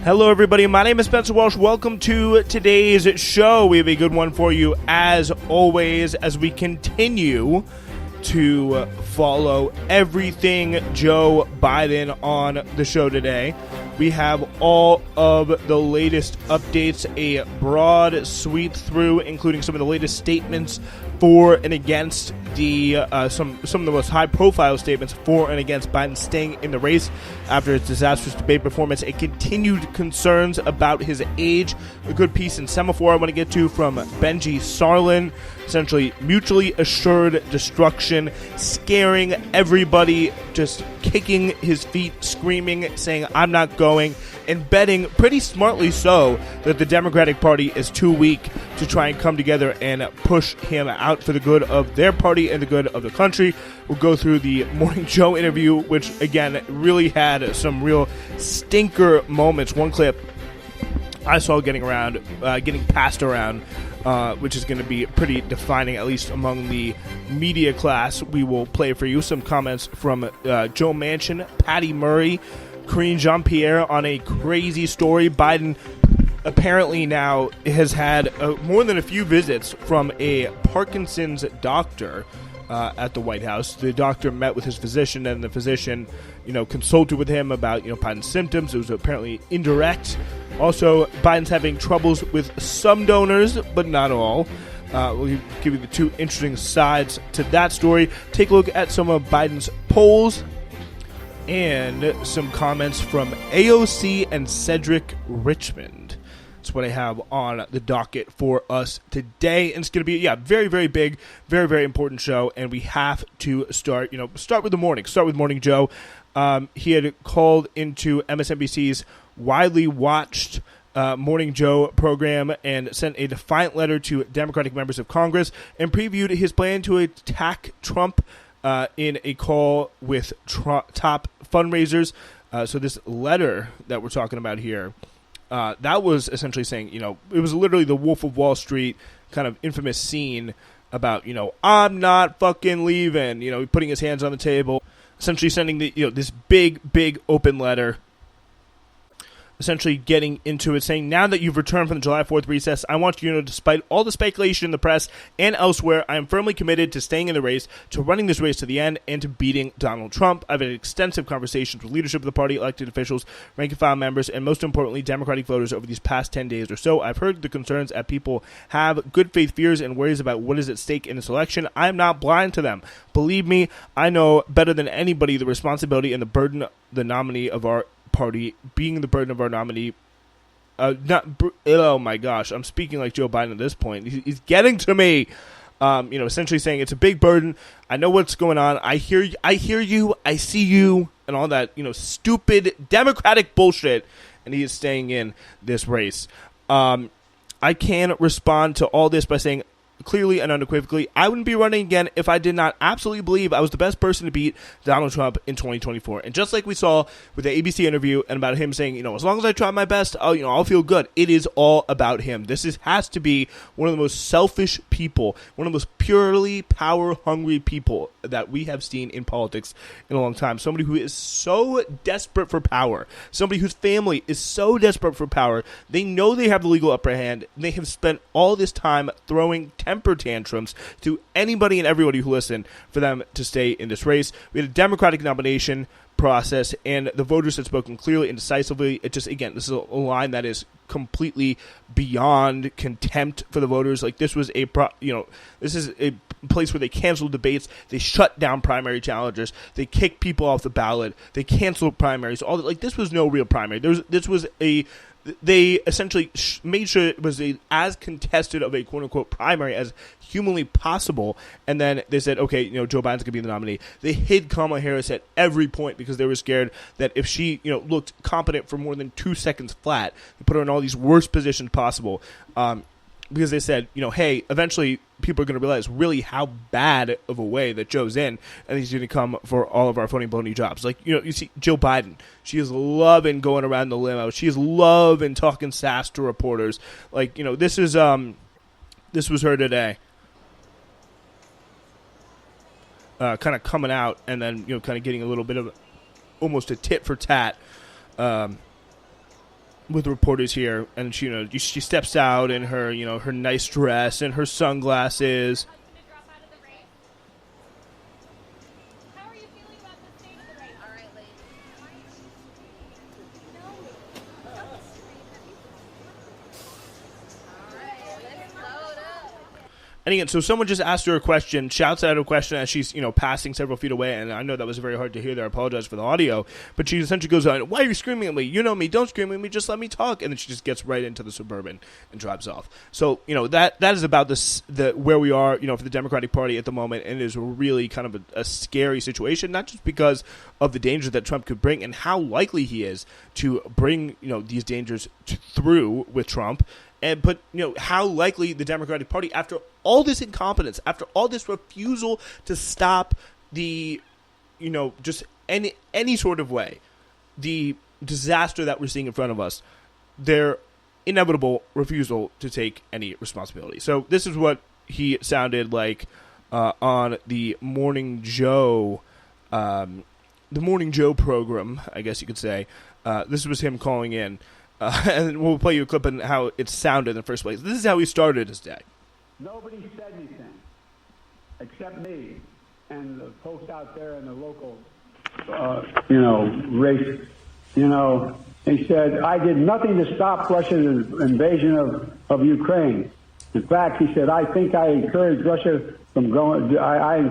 Hello, everybody. My name is Spencer Walsh. Welcome to today's show. We have a good one for you, as always, as we continue to follow everything Joe Biden on the show today. We have all of the latest updates, a broad sweep through, including some of the latest statements for and against the some of the most high-profile statements for and against Biden staying in the race after his disastrous debate performance, and continued concerns about his age. A good piece in Semaphore I want to get to from Benji Sarlin, essentially mutually assured destruction, scaring everybody, just kicking his feet, screaming, saying, "I'm not going," and betting, pretty smartly so, that the Democratic Party is too weak to try and come together and push him out for the good of their party and the good of the country. We'll go through the Morning Joe interview, which, again, really had some real stinker moments. One clip I saw getting passed around, which is going to be pretty defining, at least among the media class. We will play for you some comments from Joe Manchin, Patty Murray, Karine Jean-Pierre on a crazy story. Biden apparently now has had more than a few visits from a Parkinsons doctor at the White House. The doctor met with his physician, and the physician, consulted with him about, Biden's symptoms. It was apparently indirect. Also, Biden's having troubles with some donors, but not all. We'll give you the two interesting sides to that story. Take a look at some of Biden's polls and some comments from AOC and Cedric Richmond. That's what I have on the docket for us today. And it's going to be, very, very big, very, very important show. And we have to start with the morning. Start with Morning Joe. He had called into MSNBC's widely watched Morning Joe program and sent a defiant letter to Democratic members of Congress and previewed his plan to attack Trump in a call with top fundraisers. So this letter that we're talking about here, that was essentially saying, it was literally the Wolf of Wall Street kind of infamous scene about, I'm not fucking leaving, putting his hands on the table, essentially sending this big, big open letter, essentially getting into it, saying, now that you've returned from the July 4th recess, I want you to know, despite all the speculation in the press and elsewhere, I am firmly committed to staying in the race, to running this race to the end, and to beating Donald Trump. I've had extensive conversations with leadership of the party, elected officials, rank-and-file members, and most importantly, Democratic voters over these past 10 days or so. I've heard the concerns that people have, good faith fears and worries about what is at stake in this election. I am not blind to them. Believe me, I know better than anybody the responsibility and the burden the nominee of our party being the burden of our nominee. Oh my gosh, I'm speaking like Joe Biden at this point. He's getting to me. Essentially saying it's a big burden. I know what's going on. I hear you. I see you, and all that stupid Democratic bullshit. And he is staying in this race. I can respond to all this by saying, clearly and unequivocally, I wouldn't be running again if I did not absolutely believe I was the best person to beat Donald Trump in 2024. And just like we saw with the ABC interview and about him saying, as long as I try my best, I'll feel good. It is all about him. This has to be one of the most selfish people, one of the most purely power-hungry people that we have seen in politics in a long time. Somebody who is so desperate for power. Somebody whose family is so desperate for power. They know they have the legal upper hand. They have spent all this time throwing temper tantrums to anybody and everybody who listened for them to stay in this race. We had a Democratic nomination process, and the voters had spoken clearly and decisively. It just, again, this is a line that is completely beyond contempt for the voters. Like, this was this is a place where they canceled debates, they shut down primary challengers, they kicked people off the ballot, they canceled primaries. All that, this was no real primary. They essentially made sure it was as contested of a quote-unquote primary as humanly possible, and then they said, okay, Joe Biden's going to be the nominee. They hid Kamala Harris at every point because they were scared that if she, looked competent for more than 2 seconds flat, they put her in all these worst positions possible. Because they said, hey, eventually people are going to realize really how bad of a way that Joe's in, and he's going to come for all of our phony baloney jobs. You see Jill Biden. She is loving going around the limo. She is loving talking sass to reporters. This was her today. Kind of coming out and then, kind of getting a little bit of almost a tit for tat with reporters here, and she steps out in her her nice dress and her sunglasses. And again, so someone just asked her a question, shouts out a question as she's, passing several feet away. And I know that was very hard to hear there. I apologize for the audio. But she essentially goes on, "Why are you screaming at me? You know me. Don't scream at me. Just let me talk." And then she just gets right into the Suburban and drives off. So, that is about where we are, for the Democratic Party at the moment. And it is really kind of a scary situation, not just because of the danger that Trump could bring and how likely he is to bring, these dangers through with Trump. But how likely the Democratic Party, after all this incompetence, after all this refusal to stop the, just any sort of way, the disaster that we're seeing in front of us, their inevitable refusal to take any responsibility. So this is what he sounded like on the Morning Joe, program, I guess you could say. This was him calling in. And we'll play you a clip on how it sounded in the first place. This is how he started his day. Nobody said anything except me and the folks out there in the local, race. He said, "I did nothing to stop Russia's invasion of Ukraine. In fact," he said, "I think I encouraged Russia from going. I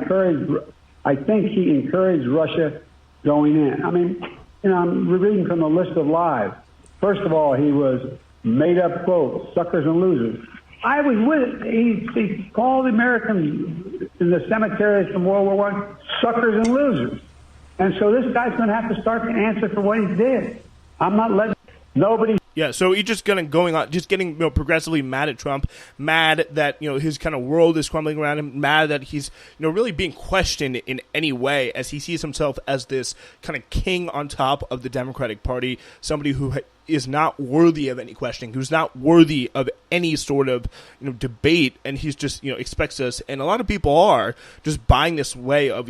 think he encouraged Russia going in." I mean, I'm reading from a list of lies. First of all, he was made-up quotes, suckers and losers. I was with it. He called the Americans in the cemeteries from World War I suckers and losers. And so this guy's going to have to start to answer for what he did. I'm not letting nobody. Yeah, so he's just getting progressively mad at Trump, mad that his kind of world is crumbling around him, mad that he's really being questioned in any way as he sees himself as this kind of king on top of the Democratic Party, somebody who is not worthy of any questioning, who's not worthy of any sort of debate, and he's just expects us, and a lot of people are just buying this way of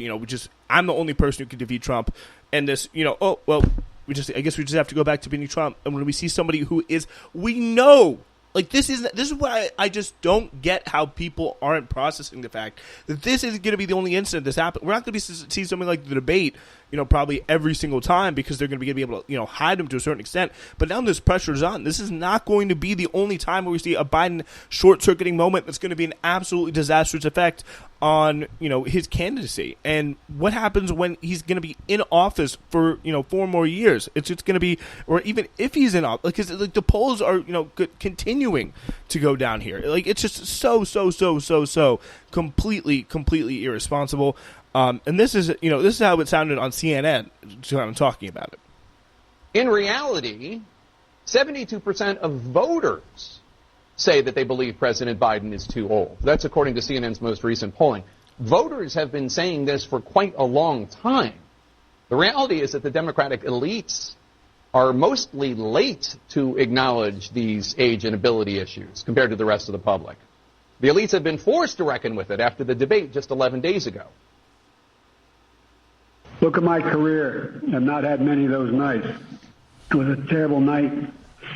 I'm the only person who can defeat Trump, and this I guess we just have to go back to being Trump. And when we see somebody who is, we know, this is why I just don't get how people aren't processing the fact that this isn't going to be the only incident this happened. We're not going to see something like the debate, probably every single time, because they're going to be able to, hide them to a certain extent. But now this pressure is on. This is not going to be the only time where we see a Biden short-circuiting moment that's going to be an absolutely disastrous effect on, his candidacy. And what happens when he's going to be in office for, 4 more years? It's going to be, or even if he's in office, because the polls are, continuing to go down here. It's just so completely irresponsible. And this is how it sounded on CNN. So I'm talking about it. In reality, 72% of voters say that they believe President Biden is too old. That's according to CNN's most recent polling. Voters have been saying this for quite a long time. The reality is that the Democratic elites are mostly late to acknowledge these age and ability issues compared to the rest of the public. The elites have been forced to reckon with it after the debate just 11 days ago. Look at my career. I've not had many of those nights. It was a terrible night,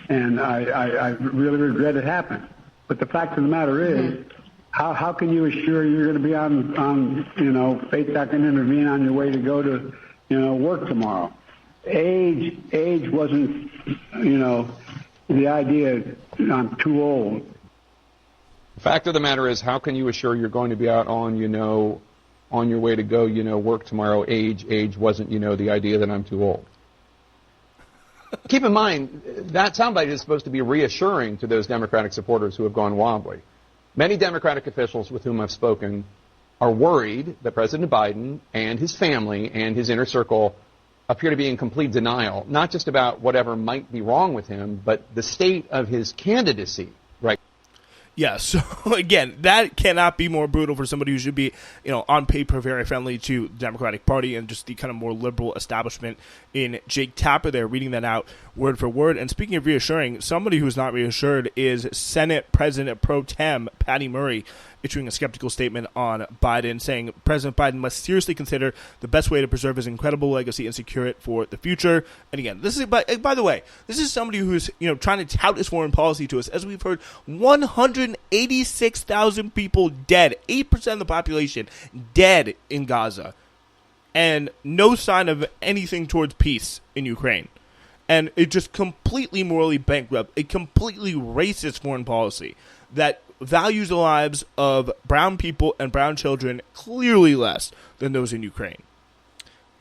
and I really regret it happened. But the fact of the matter is, how can you assure you're going to be on faith that can intervene on your way to go to, work tomorrow? Age wasn't, the idea I'm too old. The fact of the matter is, how can you assure you're going to be out on your way to go, work tomorrow? Age wasn't, the idea that I'm too old. Keep in mind, that soundbite is supposed to be reassuring to those Democratic supporters who have gone wobbly. Many Democratic officials with whom I've spoken are worried that President Biden and his family and his inner circle appear to be in complete denial, not just about whatever might be wrong with him, but the state of his candidacy. Right. Yeah, so again, that cannot be more brutal for somebody who should be, on paper very friendly to the Democratic Party and just the kind of more liberal establishment in Jake Tapper there, reading that out word for word. And speaking of reassuring, somebody who's not reassured is Senate President Pro Tem Patty Murray, issuing a skeptical statement on Biden, saying President Biden must seriously consider the best way to preserve his incredible legacy and secure it for the future. And again, this is, by the way, this is somebody who's trying to tout his foreign policy to us. As we've heard, 186,000 people dead, 8% of the population dead in Gaza, and no sign of anything towards peace in Ukraine. And it just completely morally bankrupt, a completely racist foreign policy that values the lives of brown people and brown children clearly less than those in Ukraine.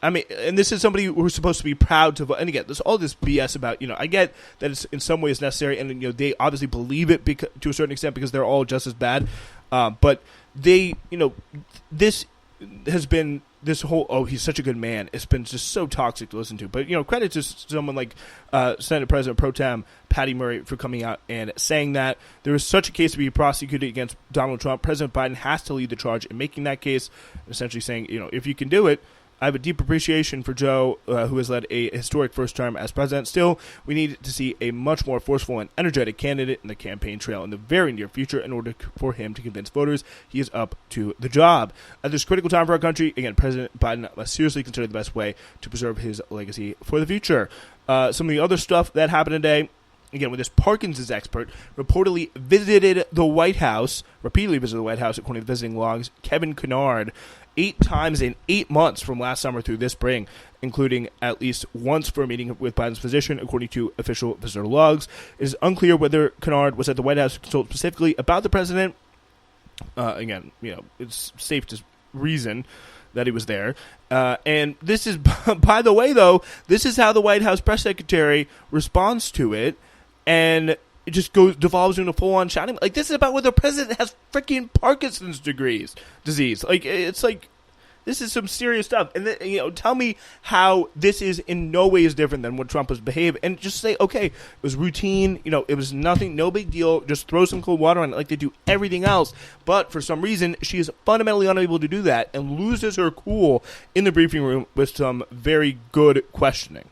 I mean, and this is somebody who's supposed to be proud to vote. And again, there's all this BS about, I get that it's in some ways necessary, and, they obviously believe it to a certain extent because they're all just as bad. But they, this has been, this whole, oh, he's such a good man, it's been just so toxic to listen to. But, credit to someone like Senate President Pro Tem Patty Murray for coming out and saying that there is such a case to be prosecuted against Donald Trump. President Biden has to lead the charge in making that case, essentially saying, if you can do it, I have a deep appreciation for Joe, who has led a historic first term as president. Still, we need to see a much more forceful and energetic candidate in the campaign trail in the very near future in order for him to convince voters he is up to the job. At this critical time for our country, again, President Biden must seriously consider the best way to preserve his legacy for the future. Some of the other stuff that happened today, again, with this Parkinsons expert, reportedly visited the White House, repeatedly visited the White House, according to visiting logs, Kevin Kennard, 8 times in 8 months from last summer through this spring, including at least once for a meeting with Biden's physician, according to official visitor logs. It is unclear whether Kennard was at the White House to consult specifically about the president. Again, it's safe to reason that he was there. And this is, by the way, though, this is how the White House press secretary responds to it. And it just devolves into full-on shouting. Like, this is about whether the president has freaking Parkinson's disease. Like, it's like, this is some serious stuff. And then, tell me how this is in no way is different than what Trump was behaving. And just say, okay, it was routine. It was nothing, no big deal. Just throw some cold water on it like they do everything else. But for some reason, she is fundamentally unable to do that and loses her cool in the briefing room with some very good questioning.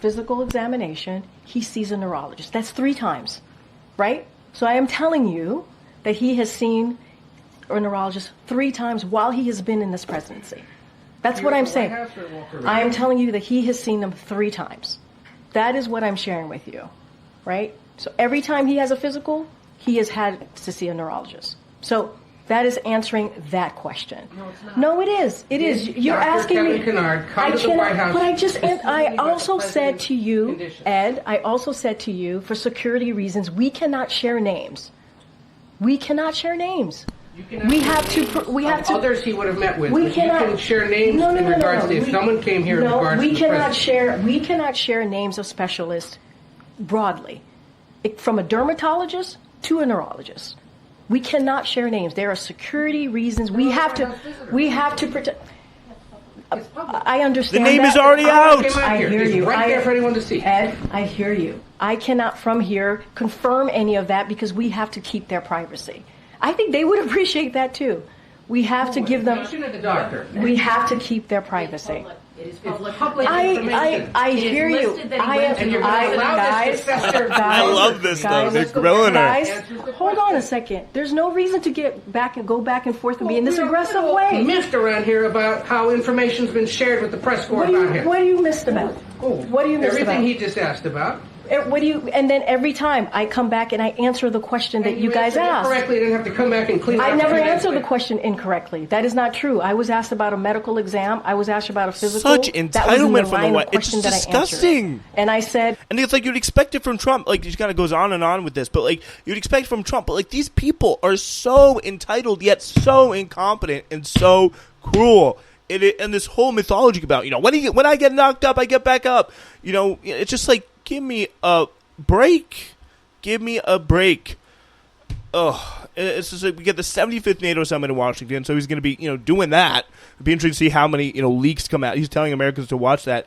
Physical examination, he sees a neurologist. That's 3 times, right? So I am telling you that he has seen a neurologist 3 times while he has been in this presidency. That's what I'm saying. I am telling you that he has seen them 3 times. That is what I'm sharing with you, right? So every time he has a physical, he has had to see a neurologist. So that is answering that question. No, it's not. No, it is. It is. You're asking Kevin me. Kennard, come to the White House. But I also said to you, Ed, I also said to you, for security reasons, we cannot share names. We cannot share names. We have to. Others he would have met with. We cannot. You can share names in regards to if someone came here in regards to the president. We cannot share names of specialists broadly, from a dermatologist to a neurologist. We cannot share names. There are security reasons. We have to protect. I understand. The name that. is already out. I hear it's you. Right there for anyone to see. Ed, I hear you. I cannot from here confirm any of that because we have to keep their privacy. I think they would appreciate that too. We have to give them. The doctor. We have to keep their privacy. It is public information. I hear you. Guys, I love this though. They're grilling her. Guys, hold on a second. There's no reason to go back and forth and be in this aggressive way. Missed around here about how information's been shared with the press corps about him. What do you missed about? What do you missed about? Everything he just asked about. And then every time I come back and I answer the question that you guys asked. Correctly, you didn't have to come back and clean up. I never answered the question incorrectly. That is not true. I was asked about a medical exam. I was asked about a physical. Such entitlement from the White. It's disgusting. And I said, and it's like you'd expect it from Trump. Like he kind of goes on and on with this, but like you'd expect from Trump. But like these people are so entitled yet so incompetent and so cruel. And this whole mythology about when I get knocked up, I get back up. It's just like. Give me a break. Give me a break. Ugh. It's just like we get the 75th NATO summit in Washington, so he's going to be, doing that. It'd be interesting to see how many, leaks come out. He's telling Americans to watch that.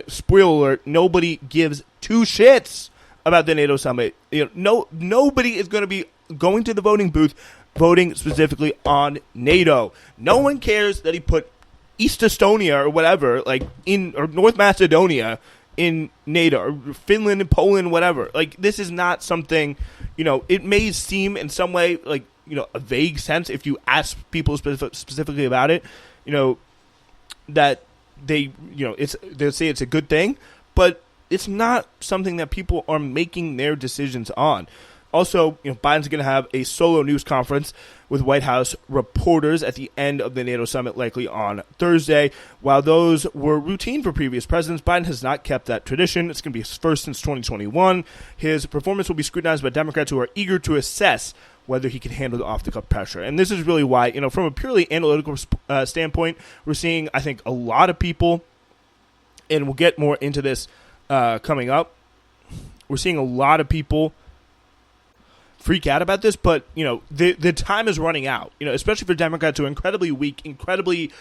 Spoiler alert, nobody gives 2 shits about the NATO summit. Nobody is going to be going to the voting booth voting specifically on NATO. No one cares that he put East Estonia or whatever, or North Macedonia in NATO, or Finland and Poland, whatever. This is not something, it may seem in some way a vague sense if you ask people specifically about it, that they'll say it's a good thing, but it's not something that people are making their decisions on. Also, Biden's going to have a solo news conference with White House reporters at the end of the NATO summit, likely on Thursday. While those were routine for previous presidents, Biden has not kept that tradition. It's going to be his first since 2021. His performance will be scrutinized by Democrats who are eager to assess whether he can handle the off-the-cuff pressure. And this is really why, from a purely analytical standpoint, we're seeing, I think, a lot of people, and we'll get more into this coming up, we're seeing a lot of people freak out about this, but the time is running out, especially for Democrats who are incredibly weak, incredibly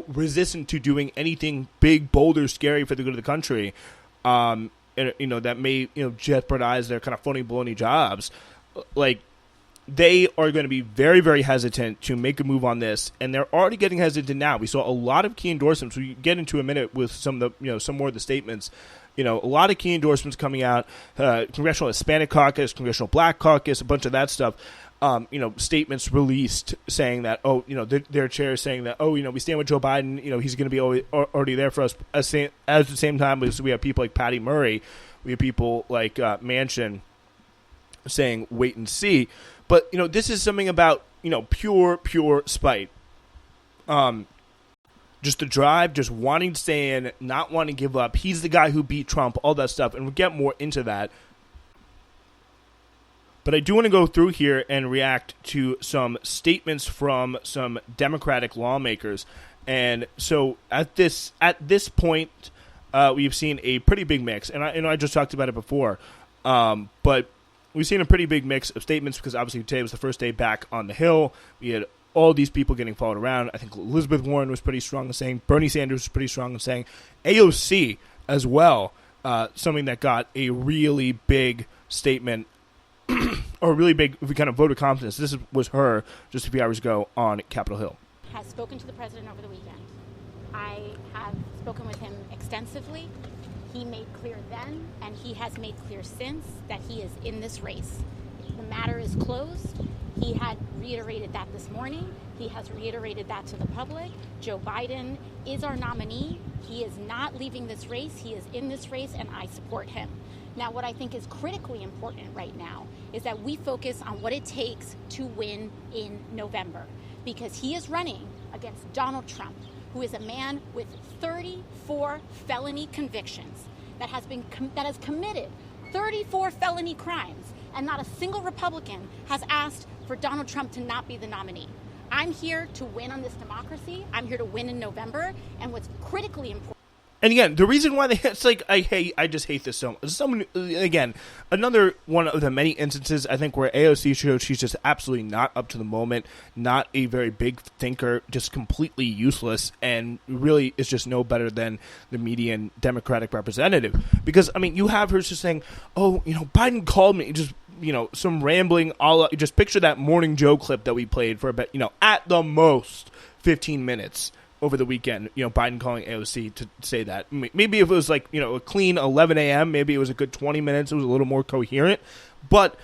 resistant to doing anything big, bold, or scary for the good of the country, and that may jeopardize their kind of phony baloney jobs. They are going to be very, very hesitant to make a move on this, and they're already getting hesitant now. We saw a lot of key endorsements. We get into a minute with some of the some more of the statements. A lot of key endorsements coming out, Congressional Hispanic Caucus, Congressional Black Caucus, a bunch of that stuff, statements released saying that, their chair is saying that, we stand with Joe Biden, he's going to be already there for us. At the same time, we have people like Patty Murray, we have people like Manchin saying wait and see. But, this is something about, pure spite. Just the drive, just wanting to stay in, not wanting to give up. He's the guy who beat Trump, all that stuff, and we'll get more into that. But I do want to go through here and react to some statements from some Democratic lawmakers. And so at this point, we've seen a pretty big mix, and I just talked about it before, but we've seen a pretty big mix of statements because obviously today was the first day back on the Hill. We had all these people getting followed around. I think Elizabeth Warren was pretty strong in saying, Bernie Sanders was pretty strong in saying, AOC as well, something that got a really big statement or really big kind of vote of confidence. This was her just a few hours ago on Capitol Hill. Has spoken to the president over the weekend. I have spoken with him extensively. He made clear then, and he has made clear since, that he is in this race. The matter is closed. He had reiterated that this morning. He has reiterated that to the public. Joe Biden is our nominee. He is not leaving this race. He is in this race, and I support him. Now, what I think is critically important right now is that we focus on what it takes to win in November, because he is running against Donald Trump, who is a man with 34 felony convictions that has committed 34 felony crimes, and not a single Republican has asked for Donald Trump to not be the nominee. I'm here to win on this democracy. I'm here to win in November, and what's critically important. And again, the reason why I just hate this so much. Again, another one of the many instances I think where AOC shows she's just absolutely not up to the moment, not a very big thinker, just completely useless, and really is just no better than the median Democratic representative. Because, you have her just saying, Biden called me, just, some rambling, just picture that Morning Joe clip that we played for about, at the most 15 minutes. Over the weekend, Biden calling AOC to say that. Maybe if it was a clean 11 a.m., maybe it was a good 20 minutes, it was a little more coherent. But,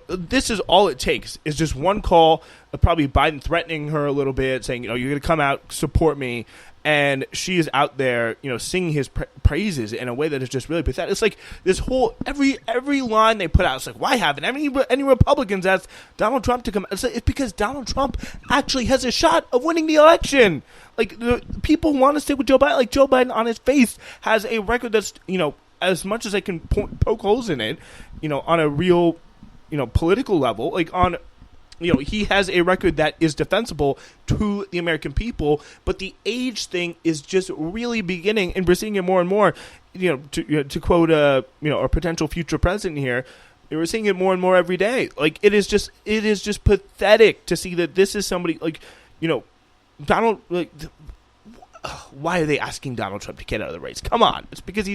this is all it takes, is just one call, probably Biden threatening her a little bit, saying, you're going to come out, support me. And she is out there, singing his praises in a way that is just really pathetic. It's like this whole, every line they put out, it's like, why haven't any Republicans asked Donald Trump to come? It's because Donald Trump actually has a shot of winning the election. People want to stick with Joe Biden. Joe Biden on his face has a record that's, as much as I can poke holes in it, on a real, political level, he has a record that is defensible to the American people, but the age thing is just really beginning, and we're seeing it more and more. To quote a potential future president here, we're seeing it more and more every day. It is just pathetic to see that this is somebody Donald. why are they asking Donald Trump to get out of the race? Come on. It's because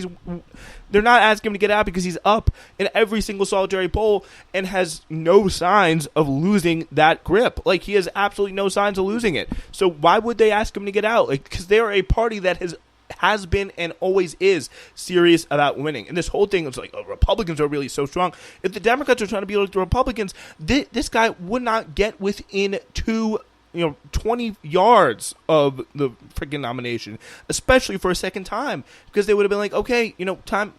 they're not asking him to get out because he's up in every single solitary poll and has no signs of losing that grip. Like, he has absolutely no signs of losing it. So why would they ask him to get out? Like, because they are a party that has been and always is serious about winning. And this whole thing is like, Republicans are really so strong. If the Democrats are trying to be like the Republicans, this guy would not get within 20 yards of the freaking nomination, especially for a second time, because they would have been like, okay, time,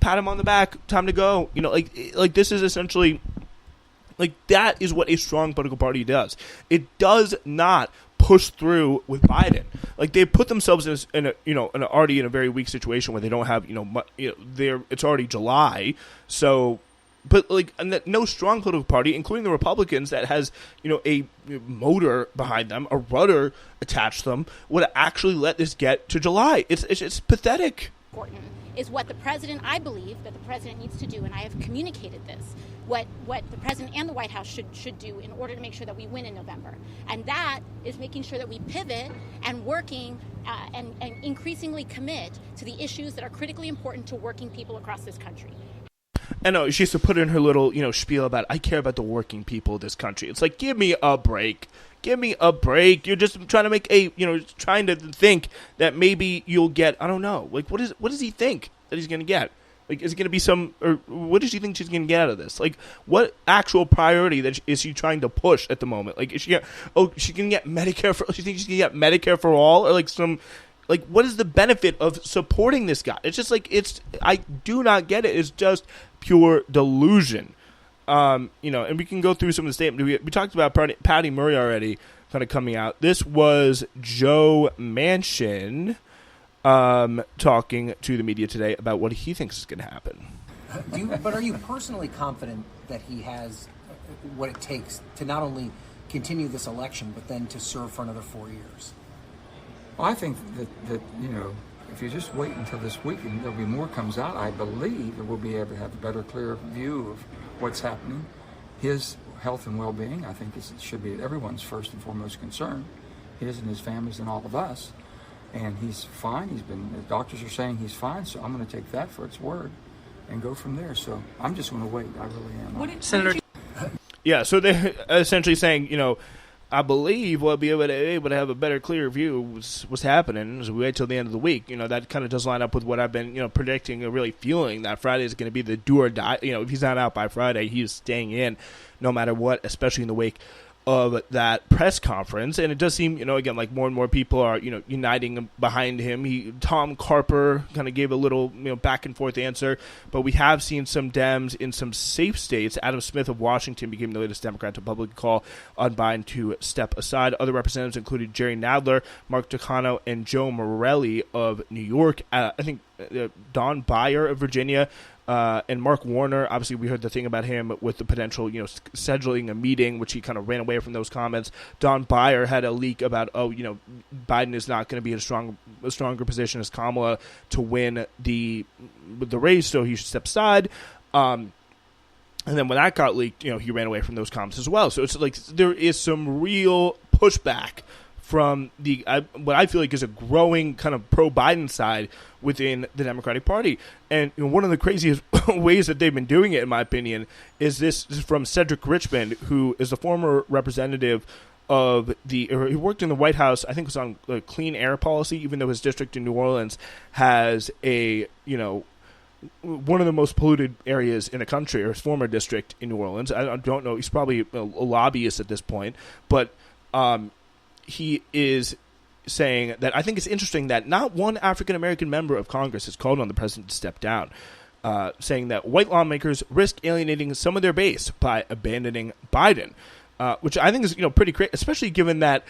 pat him on the back, time to go. Like this is essentially, like, that is what a strong political party does. It does not push through with Biden. Like, they put themselves already in a very weak situation where they don't have, it's already July, so. But, like, no strong political party, including the Republicans, that has, a motor behind them, a rudder attached to them, would actually let this get to July. It's pathetic. Important is what I believe that the president needs to do, and I have communicated this, what the president and the White House should do in order to make sure that we win in November. And that is making sure that we pivot and working and increasingly commit to the issues that are critically important to working people across this country. I know, she used to put in her little, spiel about, I care about the working people of this country. It's like, give me a break. Give me a break. You're just trying to make trying to think that maybe you'll get, I don't know. Like, what does he think that he's going to get? Like, is it going to be or what does she think she's going to get out of this? Like, what actual priority is she trying to push at the moment? Like, is she she can get Medicare for, she thinks she can get Medicare for all, or like some, like, what is the benefit of supporting this guy? It's just like, I do not get it. It's just pure delusion. And we can go through some of the statements. We talked about Patty Murray already kind of coming out. This was Joe Manchin talking to the media today about what he thinks is going to happen. But are you personally confident that he has what it takes to not only continue this election, but then to serve for another 4 years? Well, I think that if you just wait until this week and there'll be more comes out, I believe that we'll be able to have a better, clearer view of what's happening. His health and well-being, I think, it should be everyone's first and foremost concern, his and his family's and all of us. And he's fine. The doctors are saying he's fine, so I'm going to take that for its word and go from there. So I'm just going to wait. I really am. Senator. Yeah, so they're essentially saying, I believe we'll be able to have a better, clearer view of what's happening as we wait till the end of the week. That kind of does line up with what I've been, predicting and really feeling that Friday is going to be the do or die. If he's not out by Friday, he's staying in no matter what, especially in the wake of that press conference. And it does seem, again, like more and more people are, uniting behind him. Tom Carper kind of gave a little, back and forth answer, but we have seen some Dems in some safe states. Adam Smith of Washington became the latest Democrat to publicly call on Biden to step aside. Other representatives included Jerry Nadler, Mark Takano, and Joe Morelli of New York. I think Don Beyer of Virginia, and Mark Warner. Obviously, we heard the thing about him with the potential, scheduling a meeting, which he kind of ran away from those comments. Don Beyer had a leak about, Biden is not going to be in a stronger position as Kamala to win the race, so he should step aside. And then when that got leaked, he ran away from those comments as well. So it's like there is some real pushback from what I feel like is a growing kind of pro-Biden side within the Democratic Party. And one of the craziest ways that they've been doing it, in my opinion, is this is from Cedric Richmond, who is the former representative of he worked in the White House, I think it was on clean air policy, even though his district in New Orleans has one of the most polluted areas in the country, or his former district in New Orleans. I don't know. He's probably a lobbyist at this point, but he is saying that I think it's interesting that not one African-American member of Congress has called on the president to step down, saying that white lawmakers risk alienating some of their base by abandoning Biden, which I think is pretty great, especially given that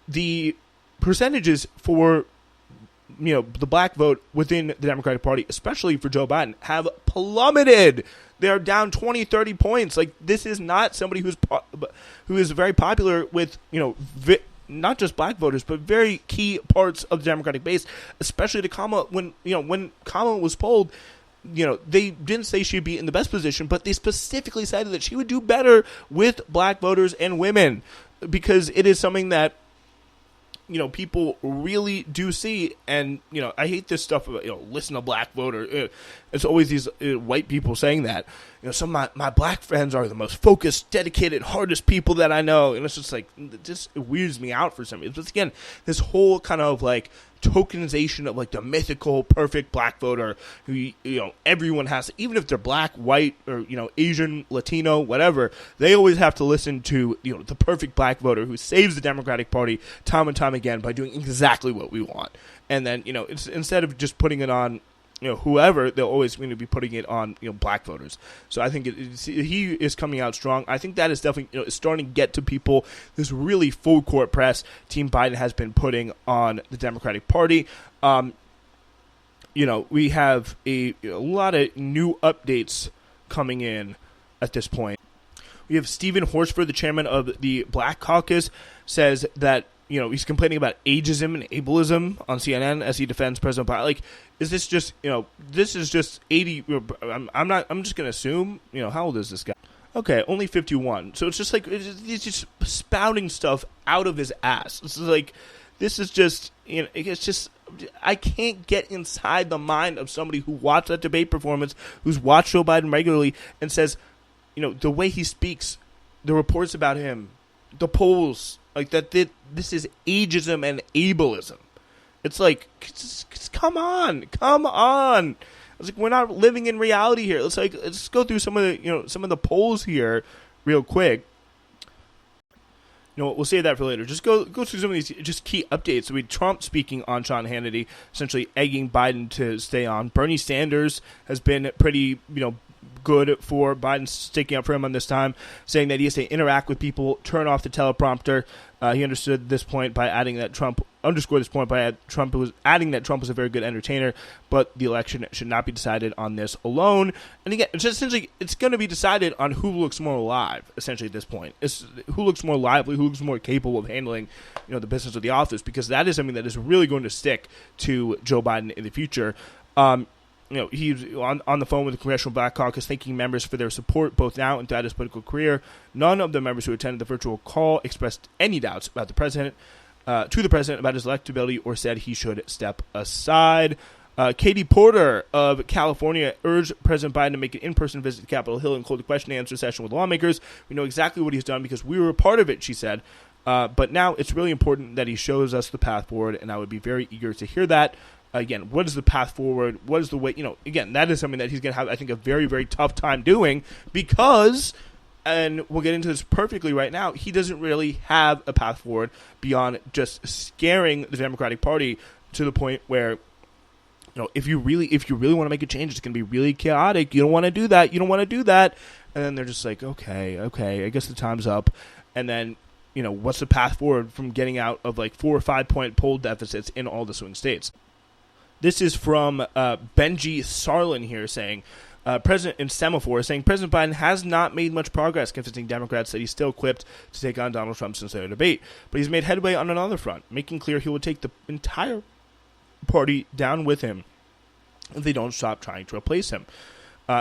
the percentages for the black vote within the Democratic Party, especially for Joe Biden, have plummeted. They're down 20, 30 points. Like, this is not somebody who is very popular with, not just black voters, but very key parts of the Democratic base, especially to Kamala. When Kamala was polled, they didn't say she'd be in the best position, but they specifically cited that she would do better with black voters and women, because it is something that people really do see, and, I hate this stuff about, listen to black voter. It's always these white people saying that. Some of my black friends are the most focused, dedicated, hardest people that I know. And it's just like, it weirds me out for some reason. But again, this whole kind of like tokenization of like the mythical perfect black voter who, everyone has, even if they're black, white, or, Asian, Latino, whatever, they always have to listen to, the perfect black voter who saves the Democratic Party time and time again by doing exactly what we want. And then, it's, instead of just putting it on, whoever, they're always going to be putting it on, black voters. So I think he is coming out strong. I think that is definitely, starting to get to people. This really full court press Team Biden has been putting on the Democratic Party. We have a lot of new updates coming in at this point. We have Stephen Horsford, the chairman of the Black Caucus, says that, he's complaining about ageism and ableism on CNN as he defends President Biden. Like, is this just, this is just 80, I'm just going to assume, how old is this guy? Okay, only 51. So it's just like, he's just spouting stuff out of his ass. This is just, it's just, I can't get inside the mind of somebody who watched that debate performance, who's watched Joe Biden regularly, and says, the way he speaks, the reports about him, the polls, like that, this is ageism and ableism. It's like, just come on. It's like, we're not living in reality here. Let's go through some of the polls here real quick. We'll save that for later. Just go through some of these just key updates. So we had Trump speaking on Sean Hannity, essentially egging Biden to stay on. Bernie Sanders has been pretty, good for Biden, sticking up for him on this time, saying that he has to interact with people, turn off the teleprompter. He understood this point by adding that Trump was adding that Trump was a very good entertainer, but the election should not be decided on this alone. And again, it's just essentially, it's going to be decided on who looks more alive, essentially, at this point. It's who looks more lively, who looks more capable of handling, the business of the office, because that is something that is really going to stick to Joe Biden in the future. He's on the phone with the Congressional Black Caucus, thanking members for their support both now and throughout his political career. None of the members who attended the virtual call expressed any doubts about the president, about his electability, or said he should step aside. Katie Porter of California urged President Biden to make an in-person visit to Capitol Hill and hold a question-and-answer session with lawmakers. We know exactly what he's done because we were a part of it, she said. But now it's really important that he shows us the path forward, and I would be very eager to hear that. Again, what is the path forward? What is the way? Again, that is something that he's going to have, I think, a very, very tough time doing because, and we'll get into this perfectly right now, he doesn't really have a path forward beyond just scaring the Democratic Party to the point where, if you really want to make a change, it's going to be really chaotic. You don't want to do that. And then they're just like, okay, I guess the time's up. And then, what's the path forward from getting out of like 4 or 5 point poll deficits in all the swing states? This is from Benji Sarlin here saying, President Biden has not made much progress convincing Democrats that he's still equipped to take on Donald Trump since their debate. But he's made headway on another front, making clear he will take the entire party down with him if they don't stop trying to replace him.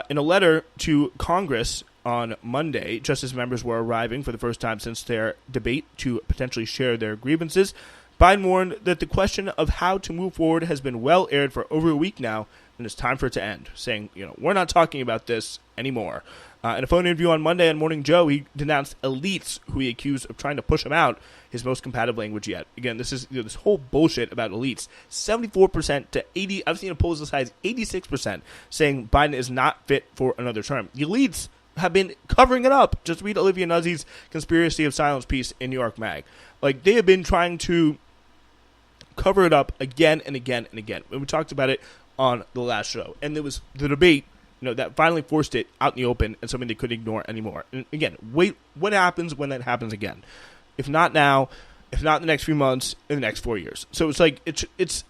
In a letter to Congress on Monday, just as members were arriving for the first time since their debate to potentially share their grievances, Biden warned that the question of how to move forward has been well aired for over a week now, and it's time for it to end, saying, we're not talking about this anymore. In a phone interview on Monday on Morning Joe, he denounced elites who he accused of trying to push him out, his most combative language yet. Again, this is this whole bullshit about elites. 74% to 80%, I've seen a poll as high as 86% saying Biden is not fit for another term. The elites have been covering it up. Just read Olivia Nuzzi's Conspiracy of Silence piece in New York Mag. Like, they have been trying to cover it up again and again and again. And we talked about it on the last show. And there was the debate, that finally forced it out in the open and something they couldn't ignore anymore. And again, wait, what happens when that happens again? If not now, if not in the next few months, in the next 4 years. So it's like, it's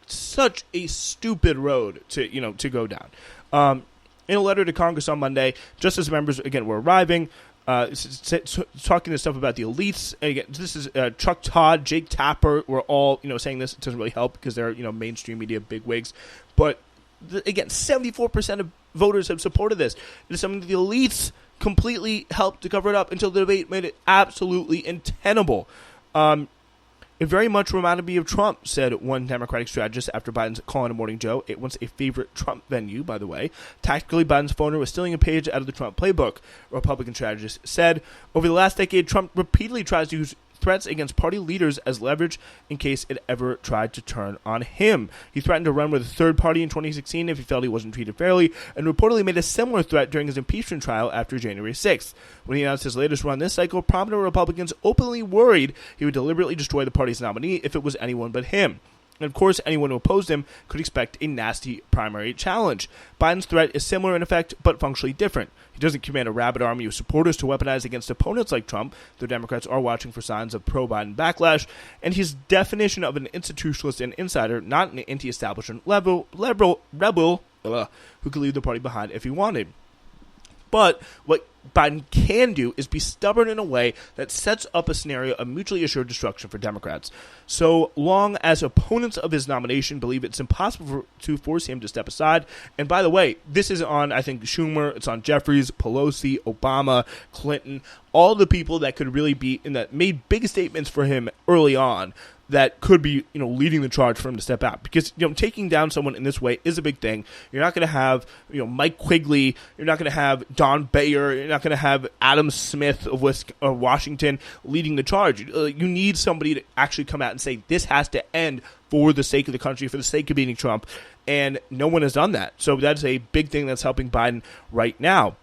such a stupid road to go down. In a letter to Congress on Monday, just as members, again, were arriving, talking this stuff about the elites. And again, this is Chuck Todd, Jake Tapper, were all saying this. It doesn't really help because they're mainstream media bigwigs. But again, 74% of voters have supported this. It is something that the elites completely helped to cover it up until the debate made it absolutely untenable. It very much reminded me of Trump, said one Democratic strategist after Biden's call on a Morning Joe. It was a favorite Trump venue, by the way. Tactically, Biden's phoner was stealing a page out of the Trump playbook, a Republican strategist said. Over the last decade, Trump repeatedly tries to use threats against party leaders as leverage in case it ever tried to turn on him. He threatened to run with a third party in 2016 if he felt he wasn't treated fairly, and reportedly made a similar threat during his impeachment trial after January 6th. When he announced his latest run this cycle, prominent Republicans openly worried he would deliberately destroy the party's nominee if it was anyone but him. And of course, anyone who opposed him could expect a nasty primary challenge. Biden's threat is similar in effect, but functionally different. He doesn't command a rabid army of supporters to weaponize against opponents like Trump, though Democrats are watching for signs of pro-Biden backlash, and his definition of an institutionalist and insider, not an anti-establishment rebel who could leave the party behind if he wanted. But what Biden can do is be stubborn in a way that sets up a scenario of mutually assured destruction for Democrats. So long as opponents of his nomination believe it's impossible to force him to step aside. And by the way, this is on, I think, Schumer, it's on Jeffries, Pelosi, Obama, Clinton, all the people that could really be, and that made big statements for him early on, that could be, leading the charge for him to step out. Because, taking down someone in this way is a big thing. You're not going to have, Mike Quigley. You're not going to have Don Bayer. You're not going to have Adam Smith of Washington leading the charge. You need somebody to actually come out and say, this has to end for the sake of the country, for the sake of beating Trump. And no one has done that. So that's a big thing that's helping Biden right now.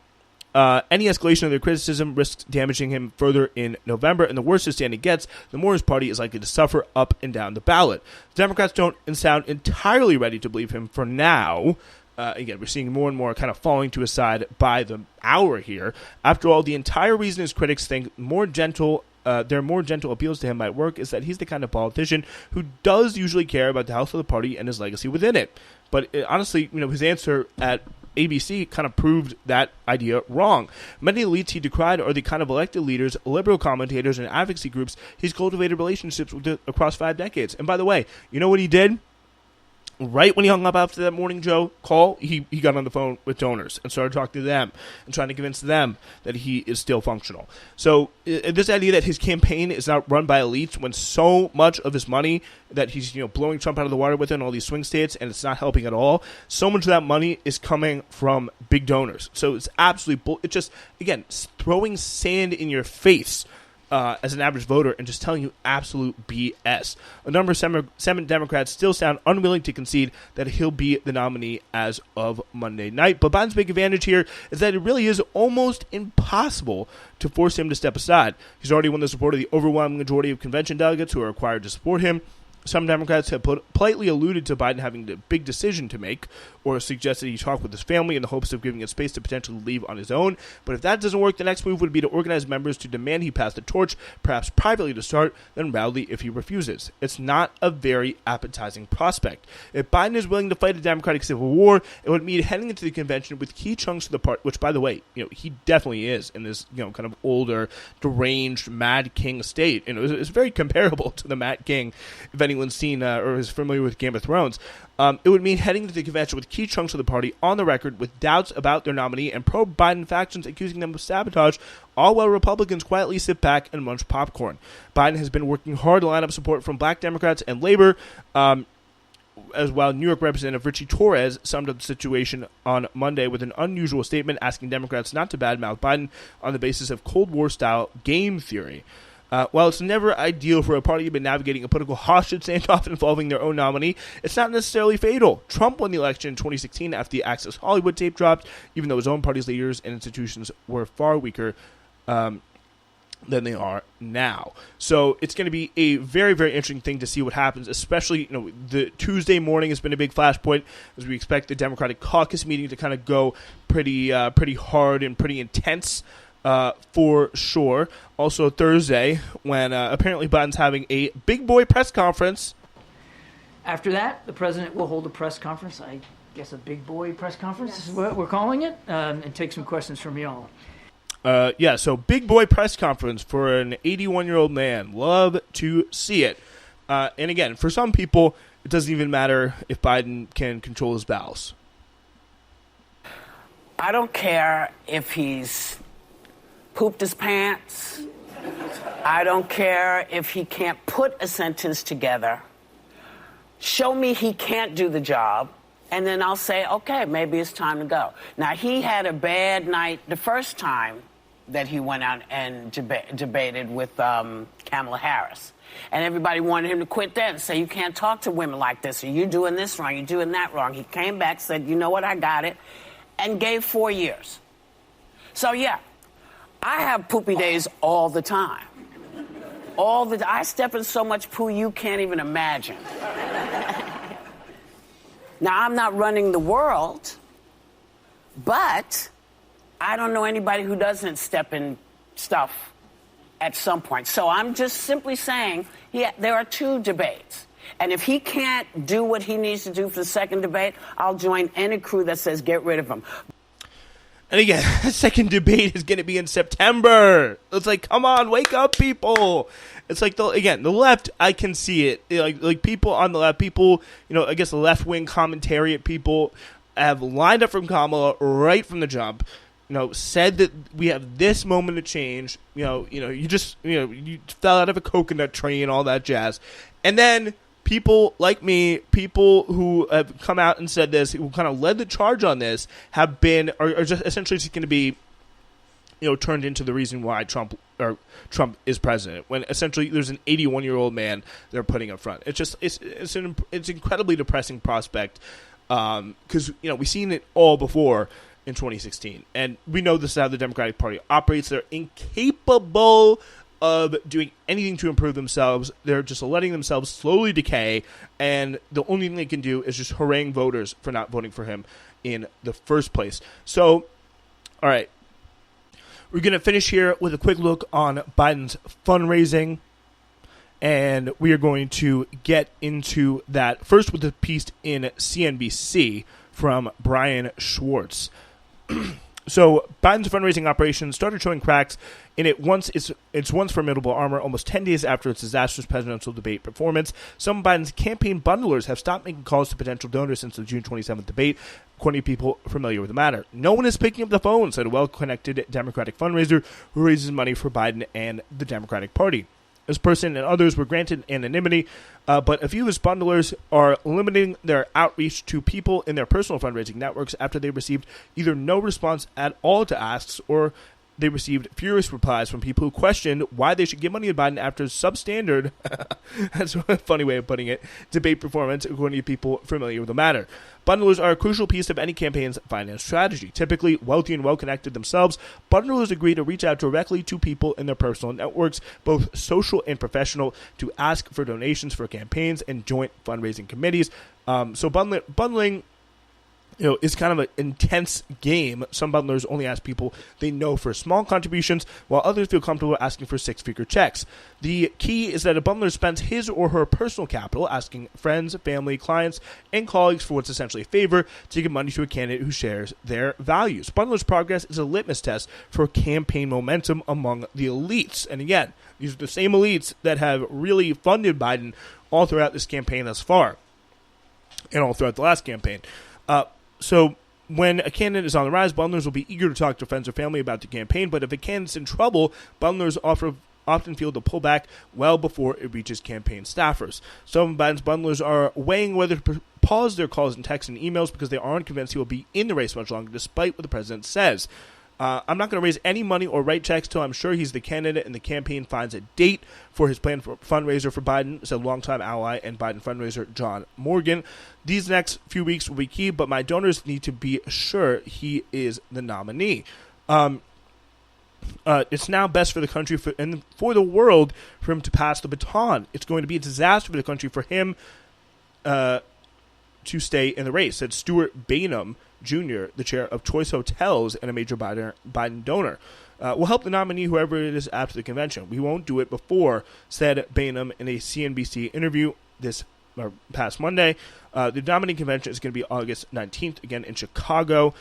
Any escalation of their criticism risks damaging him further in November, and the worse his standing gets, the more his party is likely to suffer up and down the ballot. The Democrats don't sound entirely ready to believe him for now. Again, we're seeing more and more kind of falling to his side by the hour here. After all, the entire reason his critics think their more gentle appeals to him might work is that he's the kind of politician who does usually care about the health of the party and his legacy within it. But honestly, his answer at ABC kind of proved that idea wrong. Many elites he decried are the kind of elected leaders, liberal commentators, and advocacy groups he's cultivated relationships with across 5 decades. And by the way, you know what he did? Right when he hung up after that Morning Joe call, he got on the phone with donors and started talking to them and trying to convince them that he is still functional. So this idea that his campaign is not run by elites when so much of his money that he's blowing Trump out of the water with in all these swing states, and it's not helping at all, so much of that money is coming from big donors. So it's absolutely it's just, again, throwing sand in your face as an average voter and just telling you absolute BS. A number of Senate Democrats still sound unwilling to concede that he'll be the nominee as of Monday night. But Biden's big advantage here is that it really is almost impossible to force him to step aside. He's already won the support of the overwhelming majority of convention delegates who are required to support him. Some Democrats have politely alluded to Biden having a big decision to make, or suggested he talk with his family in the hopes of giving it space to potentially leave on his own. But if that doesn't work, the next move would be to organize members to demand he pass the torch, perhaps privately to start, then rowdy if he refuses. It's not a very appetizing prospect. If Biden is willing to fight a Democratic civil war, it would mean heading into the convention with key chunks of the party, which, by the way, he definitely is in this, kind of older, deranged, Mad King state. It's very comparable to the Mad King, if anyone's seen or is familiar with Game of Thrones. It would mean heading to the convention with key chunks of the party on the record with doubts about their nominee and pro-Biden factions accusing them of sabotage, all while Republicans quietly sit back and munch popcorn. Biden has been working hard to line up support from black Democrats and labor, as well. New York Representative Richie Torres summed up the situation on Monday with an unusual statement asking Democrats not to badmouth Biden on the basis of Cold War-style game theory. While it's never ideal for a party to be navigating a political hostage standoff involving their own nominee, it's not necessarily fatal. Trump won the election in 2016 after the Access Hollywood tape dropped, even though his own party's leaders and institutions were far weaker than they are now. So it's going to be a very, very interesting thing to see what happens, especially, the Tuesday morning has been a big flashpoint as we expect the Democratic caucus meeting to kind of go pretty hard and pretty intense. For sure. Also Thursday, when apparently Biden's having a big boy press conference. After that, the president will hold a press conference. I guess a big boy press conference is what we're calling it, and take some questions from y'all. So big boy press conference for an 81-year-old man. Love to see it. And again, for some people, it doesn't even matter if Biden can control his bowels. I don't care if he's pooped his pants. I don't care if he can't put a sentence together. Show me he can't do the job, and then I'll say, okay, maybe it's time to go. Now, he had a bad night the first time that he went out and debated with Kamala Harris. And everybody wanted him to quit then and say, you can't talk to women like this, or you're doing this wrong, you're doing that wrong. He came back, said, you know what, I got it, and gave 4 years. So, yeah, I have poopy days all the time. I step in so much poo you can't even imagine. Now, I'm not running the world, but I don't know anybody who doesn't step in stuff at some point. So I'm just simply saying, there are 2 debates. And if he can't do what he needs to do for the second debate, I'll join any crew that says get rid of him. And again, the second debate is going to be in September. It's like, come on, wake up, people. It's like, the left, I can see it. Like people on the left, I guess the left-wing commentariat people have lined up from Kamala right from the jump, said that we have this moment of change. You fell out of a coconut tree and all that jazz. And then people like me, people who have come out and said this, who kind of led the charge on this, are just essentially just going to be, turned into the reason why Trump is president. When essentially there's an 81-year-old man they're putting up front. It's an incredibly depressing prospect because we've seen it all before in 2016, and we know this is how the Democratic Party operates. They're incapable of doing anything to improve themselves. They're just letting themselves slowly decay, and the only thing they can do is just harangue voters for not voting for him in the first place. So, all right, we're going to finish here with a quick look on Biden's fundraising, and we are going to get into that first with a piece in CNBC from Brian Schwartz. So Biden's fundraising operation started showing cracks in its once formidable armor almost 10 days after its disastrous presidential debate performance. Some of Biden's campaign bundlers have stopped making calls to potential donors since the June 27th debate, according to people familiar with the matter. No one is picking up the phone, said a well-connected Democratic fundraiser who raises money for Biden and the Democratic Party. This person and others were granted anonymity, but a few of his bundlers are limiting their outreach to people in their personal fundraising networks after they received either no response at all to asks, or they received furious replies from people who questioned why they should give money to Biden after substandard, that's a funny way of putting it, debate performance, according to people familiar with the matter. Bundlers are a crucial piece of any campaign's finance strategy. Typically wealthy and well-connected themselves, bundlers agree to reach out directly to people in their personal networks, both social and professional, to ask for donations for campaigns and joint fundraising committees. So bundling is kind of an intense game. Some bundlers only ask people they know for small contributions, while others feel comfortable asking for 6-figure checks. The key is that a bundler spends his or her personal capital asking friends, family, clients, and colleagues for what's essentially a favor to give money to a candidate who shares their values. Bundlers' progress is a litmus test for campaign momentum among the elites. And again, these are the same elites that have really funded Biden all throughout this campaign thus far, and all throughout the last campaign. So when a candidate is on the rise, bundlers will be eager to talk to friends or family about the campaign, but if a candidate's in trouble, bundlers often feel to pull back well before it reaches campaign staffers. Some of Biden's bundlers are weighing whether to pause their calls and texts and emails because they aren't convinced he will be in the race much longer, despite what the president says. I'm not going to raise any money or write checks till I'm sure he's the candidate and the campaign finds a date for his planned fundraiser for Biden, said longtime ally and Biden fundraiser John Morgan. These next few weeks will be key, but my donors need to be sure he is the nominee. It's now best for the country and for the world for him to pass the baton. It's going to be a disaster for the country for him to stay in the race, said Stuart Bainum Jr., the chair of Choice Hotels and a major Biden donor. We'll help the nominee, whoever it is, after the convention. We won't do it before, said Bainum in a CNBC interview this past Monday. The nominee convention is going to be August 19th, again in Chicago.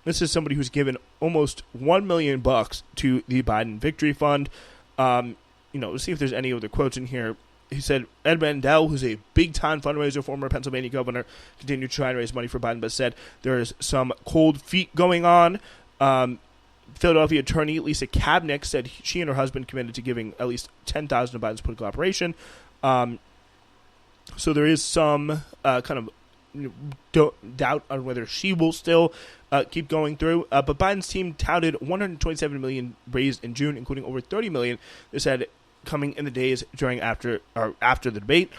This is somebody who's given almost $1 million to the Biden Victory Fund. Let's see if there's any other quotes in here. He said Ed Mandel, who's a big-time fundraiser, former Pennsylvania governor, continued to try and raise money for Biden, but said there is some cold feet going on. Philadelphia attorney Lisa Kabnick said she and her husband committed to giving at least $10,000 to Biden's political operation. So there is some kind of doubt on whether she will still keep going through. But Biden's team touted $127 million raised in June, including over $30 million. They said coming in the days after the debate.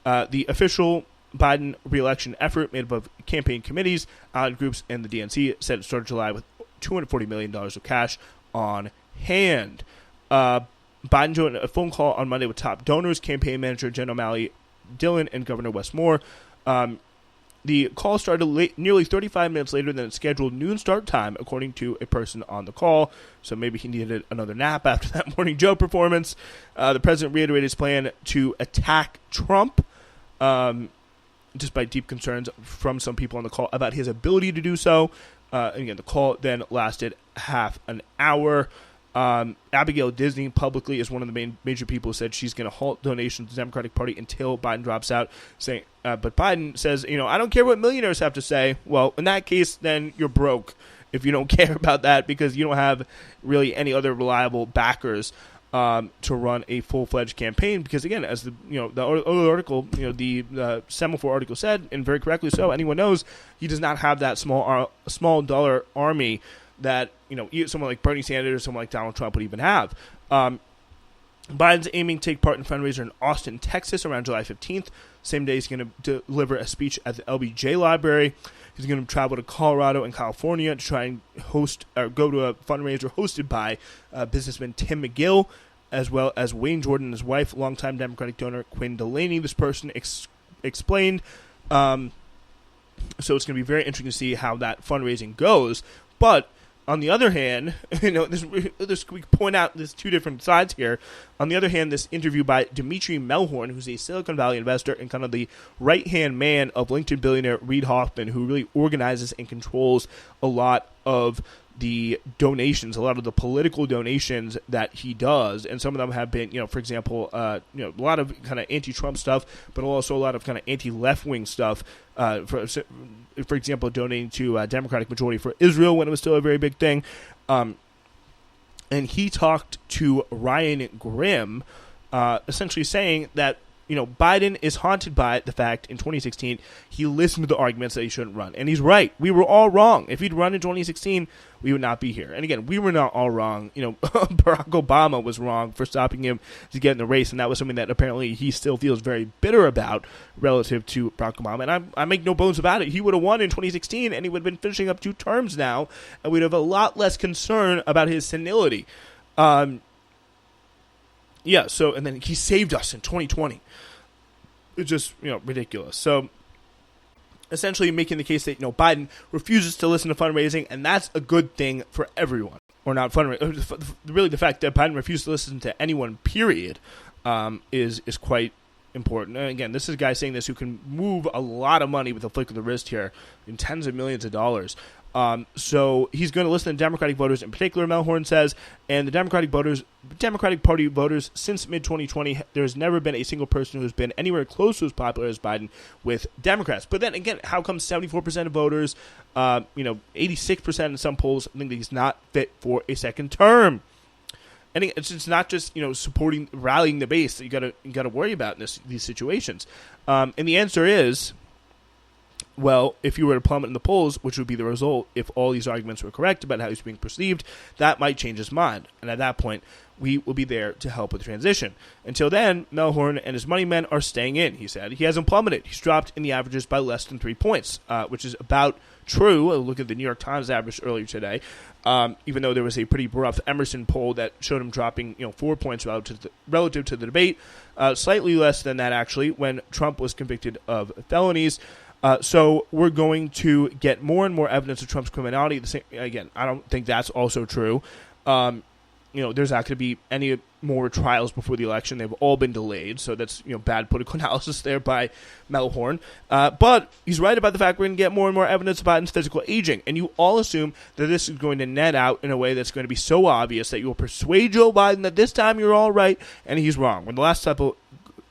The official Biden re-election effort made up of campaign committees, allied groups, and the DNC said it started July with $240 million of cash on hand. Biden joined a phone call on Monday with top donors, campaign manager Jen O'Malley Dillon, and Governor Wes Moore. The call started nearly 35 minutes later than its scheduled noon start time, according to a person on the call. So maybe he needed another nap after that Morning Joe performance. The president reiterated his plan to attack Trump, despite deep concerns from some people on the call about his ability to do so. Again, the call then lasted half an hour. Abigail Disney publicly is one of the major people who said she's going to halt donations to the Democratic Party until Biden drops out. Saying, but Biden says, I don't care what millionaires have to say. Well, in that case, then you're broke if you don't care about that, because you don't have really any other reliable backers to run a full-fledged campaign. Because again, as the other article, the Semaphore article said, and very correctly so, anyone knows he does not have that small dollar army that someone like Bernie Sanders or someone like Donald Trump would even have. Biden's aiming to take part in a fundraiser in Austin, Texas, around July 15th. Same day, he's going to deliver a speech at the LBJ Library. He's going to travel to Colorado and California to try and go to a fundraiser hosted by businessman Tim McGill, as well as Wayne Jordan and his wife, longtime Democratic donor Quinn Delaney. This person explained. So it's going to be very interesting to see how that fundraising goes. But on the other hand, we point out there's two different sides here. On the other hand, this interview by Dimitri Melhorn, who's a Silicon Valley investor and kind of the right-hand man of LinkedIn billionaire Reid Hoffman, who really organizes and controls a lot of the donations, a lot of the political donations that he does. And some of them have been, for example, a lot of kind of anti-Trump stuff, but also a lot of kind of anti-left-wing stuff. For example, donating to Democratic Majority for Israel when it was still a very big thing. And he talked to Ryan Grimm, essentially saying that, Biden is haunted by the fact in 2016 he listened to the arguments that he shouldn't run. And he's right. We were all wrong. If he'd run in 2016, we would not be here. And again, we were not all wrong. Barack Obama was wrong for stopping him to get in the race, and that was something that apparently he still feels very bitter about relative to Barack Obama. And I make no bones about it. He would have won in 2016, and he would have been finishing up 2 terms now, and we'd have a lot less concern about his senility. And then he saved us in 2020. It's just, ridiculous. So essentially making the case that, Biden refuses to listen to fundraising, and that's a good thing for everyone. Or not fundraising. Really, the fact that Biden refuses to listen to anyone, period, is quite important. And again, this is a guy saying this who can move a lot of money with a flick of the wrist here, in tens of millions of dollars. So he's going to listen to Democratic voters in particular, Melhorn says, and the Democratic Party voters since mid-2020, there's never been a single person who's been anywhere close to as popular as Biden with Democrats. But then again, how come 74% of voters, 86% in some polls think that he's not fit for a second term? And it's not just rallying the base that you got to worry about in these situations. And the answer is, well, if you were to plummet in the polls, which would be the result if all these arguments were correct about how he's being perceived, that might change his mind. And at that point, we will be there to help with the transition. Until then, Melhorn and his money men are staying in, he said. He hasn't plummeted. He's dropped in the averages by less than 3 points, which is about true. Look at the New York Times average earlier today, even though there was a pretty rough Emerson poll that showed him dropping 4 points relative to the debate. Slightly less than that, actually, when Trump was convicted of felonies. So we're going to get more and more evidence of Trump's criminality. Again, I don't think that's also true. There's not going to be any more trials before the election. They've all been delayed. So that's, bad political analysis there by Melhorn. But he's right about the fact we're going to get more and more evidence of Biden's physical aging. And you all assume that this is going to net out in a way that's going to be so obvious that you will persuade Joe Biden that this time you're all right and he's wrong. When the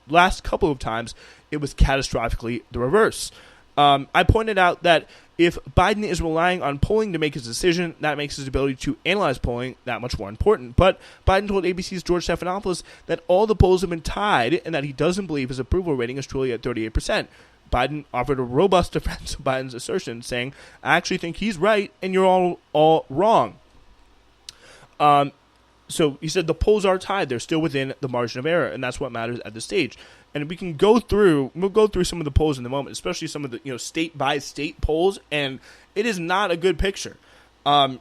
last couple of times, it was catastrophically the reverse. I pointed out that If Biden is relying on polling to make his decision, that makes his ability to analyze polling that much more important. But Biden told ABC's George Stephanopoulos that all the polls have been tied and that he doesn't believe his approval rating is truly at 38%. Biden offered a robust defense of Biden's assertion, saying, I actually think he's right and you're all wrong. So he said the polls are tied. They're still within the margin of error, and that's what matters at this stage. And we'll go through some of the polls in the moment, especially some of the state-by-state polls, and it is not a good picture. In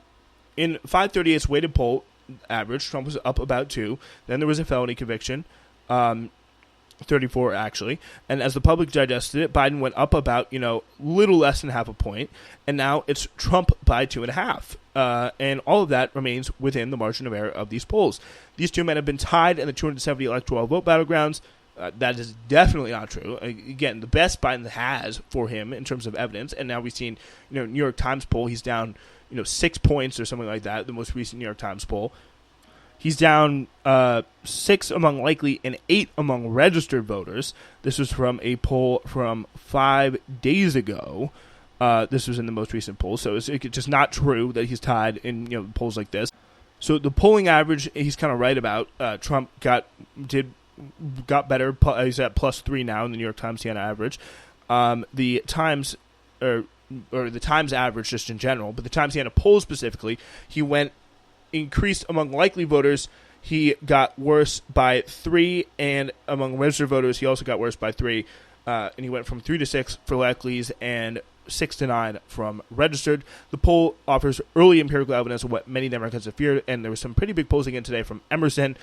538's weighted poll average, Trump was up about 2. Then there was a felony conviction, 34 actually. And as the public digested it, Biden went up about little less than half a point, and now it's Trump by 2.5. And all of that remains within the margin of error of these polls. These two men have been tied in the 270 electoral vote battlegrounds. That is definitely not true. Again, the best Biden has for him in terms of evidence, and now we've seen, New York Times poll, he's down, 6 points or something like that, the most recent New York Times poll. He's down 6 among likely and 8 among registered voters. This was from a poll from 5 days ago. This was in the most recent poll, so it's just not true that he's tied in polls like this. So the polling average, he's kind of right about. Trump got better. He's at +3 now in the New York Times Siena average. The Times or the Times average just in general, but the Times Siena poll specifically, he increased among likely voters. He got worse by 3, and among registered voters, he also got worse by 3. And he went from 3 to 6 for likelies and 6 to 9 from registered. The poll offers early empirical evidence of what many Democrats have feared, and there was some pretty big polls again today from Emerson,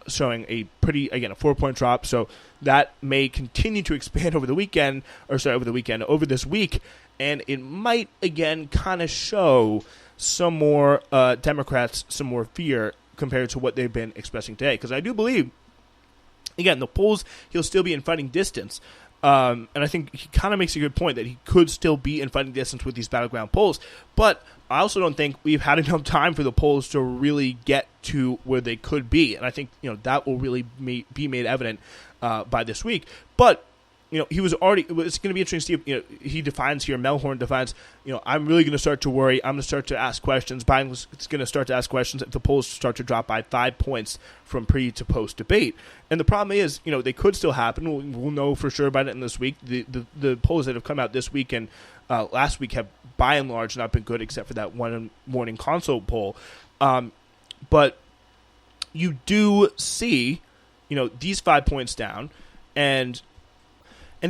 showing a 4-point drop. So that may continue to expand over this week, and it might again kind of show some more Democrats, some more fear compared to what they've been expressing today. Because I do believe, again, the polls, he'll still be in fighting distance. And I think he kind of makes a good point that he could still be in fighting distance with these battleground polls. But I also don't think we've had enough time for the polls to really get to where they could be. And I think that will really be made evident by this week. But he was already. It's going to be interesting to see. He defines here. Melhorn defines. I'm really going to start to worry. I'm going to start to ask questions. Biden's going to start to ask questions if the polls start to drop by 5 points from pre to post debate. And the problem is, they could still happen. We'll know for sure about it in this week. The polls that have come out this week and last week have by and large not been good, except for that one morning consult poll. But you do see, these 5 points down, and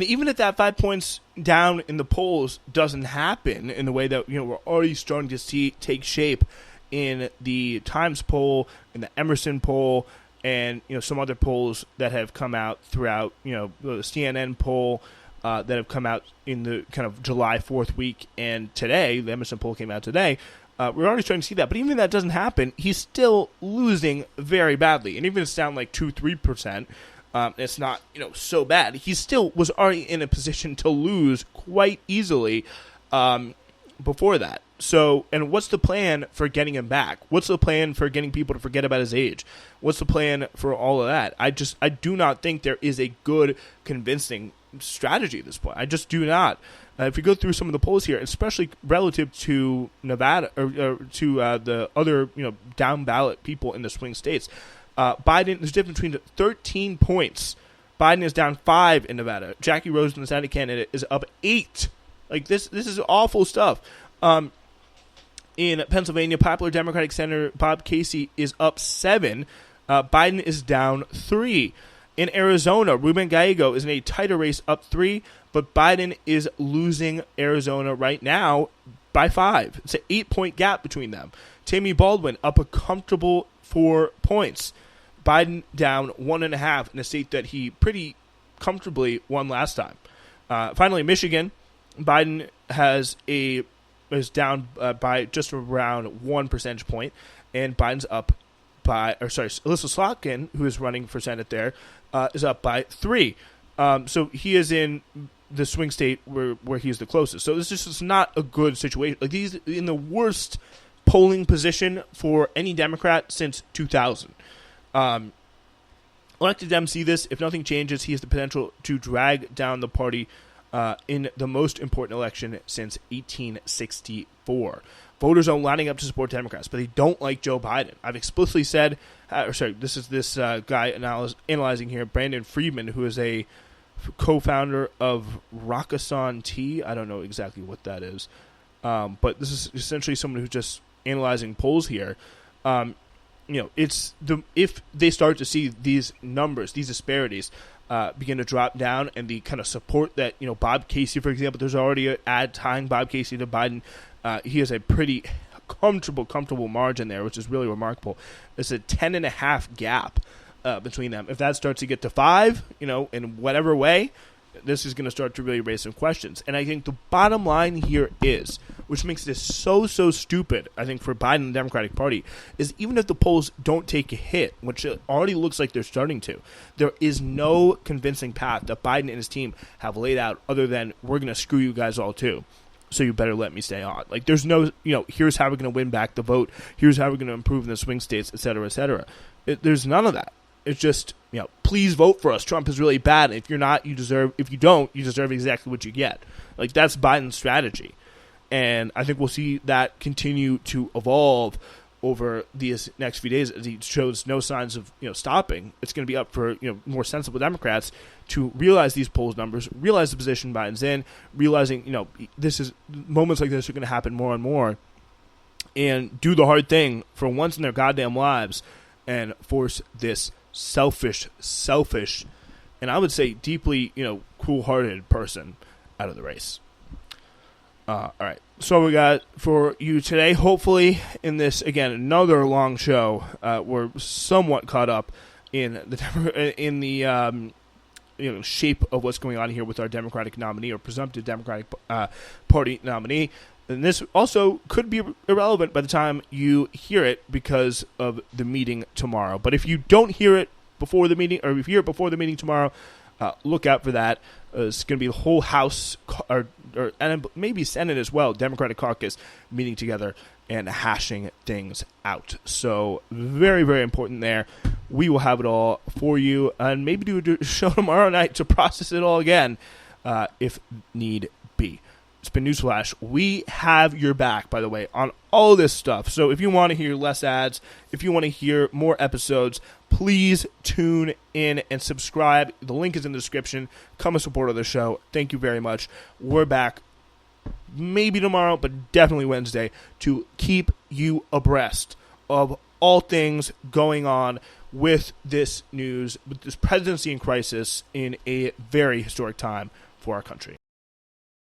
even if that 5 points down in the polls doesn't happen in the way that we're already starting to see take shape in the Times poll, in the Emerson poll, and some other polls that have come out throughout, the CNN poll that have come out in the kind of July 4th week, and today, the Emerson poll came out today. We're already starting to see that, but even if that doesn't happen, he's still losing very badly, and even if it's down like 2-3%. It's not, so bad. He still was already in a position to lose quite easily before that. So, and what's the plan for getting him back? What's the plan for getting people to forget about his age? What's the plan for all of that? I do not think there is a good, convincing strategy at this point. I just do not. If you go through some of the polls here, especially relative to Nevada or to the other, down ballot people in the swing states, Biden, there's a difference between 13 points. Biden is down 5 in Nevada. Jackie Rose, the Senate candidate, is up 8. Like this is awful stuff. In Pennsylvania, popular Democratic Senator Bob Casey is up 7. Biden is down 3. In Arizona, Ruben Gallego is in a tighter race, up 3, but Biden is losing Arizona right now by 5. It's an 8-point gap between them. Tammy Baldwin up a comfortable 4 points. Biden down 1.5 in a state that he pretty comfortably won last time. Finally, Michigan, Biden is down by just around 1 percentage point, and Biden's up by, Alyssa Slotkin, who is running for Senate there, is up by 3. So he is in the swing state where he's the closest. So this is just not a good situation. Like, he's in the worst polling position for any Democrat since 2000. Elected Dems see this. If nothing changes, he has the potential to drag down the party in the most important election since 1864. Voters are lining up to support Democrats, but they don't like Joe Biden. I've explicitly said, this is this guy analyzing here, Brandon Friedman, who is a co-founder of Rakuten Tea. I don't know exactly what that is, but this is essentially someone who's just analyzing polls here. If they start to see these numbers, these disparities begin to drop down, and the kind of support that Bob Casey, for example, there's already an ad tying Bob Casey to Biden. He has a pretty comfortable margin there, which is really remarkable. It's a 10.5 gap between them. If that starts to get to 5, in whatever way, this is going to start to really raise some questions. And I think the bottom line here is, which makes this so stupid, I think, for Biden and the Democratic Party, is even if the polls don't take a hit, which it already looks like they're starting to, there is no convincing path that Biden and his team have laid out other than, we're going to screw you guys all too, so you better let me stay on. Like, there's no, here's how we're going to win back the vote, here's how we're going to improve in the swing states, et cetera, et cetera. There's none of that. It's just, please vote for us. Trump is really bad. And if you're not, if you don't, you deserve exactly what you get. Like, that's Biden's strategy. And I think we'll see that continue to evolve over these next few days as he shows no signs of, stopping. It's going to be up for, more sensible Democrats to realize these polls numbers, realize the position Biden's in, realizing, moments like this are going to happen more and more, and do the hard thing for once in their goddamn lives and force this selfish, and I would say deeply, cool-hearted person out of the race. All right. So we got for you today, hopefully in this, again, another long show, we're somewhat caught up in the shape of what's going on here with our Democratic nominee or presumptive Democratic Party nominee. And this also could be irrelevant by the time you hear it because of the meeting tomorrow. But if you don't hear it before the meeting, or if you hear it before the meeting tomorrow, look out for that. It's going to be the whole House, and maybe Senate as well, Democratic caucus meeting together and hashing things out. So very, very important there. We will have it all for you, and maybe do a show tomorrow night to process it all again, if need be. It's been Newsflash. We have your back, by the way, on all this stuff. So if you want to hear less ads, if you want to hear more episodes, please tune in and subscribe. The link is in the description. Come a supporter of the show. Thank you very much. We're back maybe tomorrow, but definitely Wednesday, to keep you abreast of all things going on with this news, with this presidency in crisis in a very historic time for our country.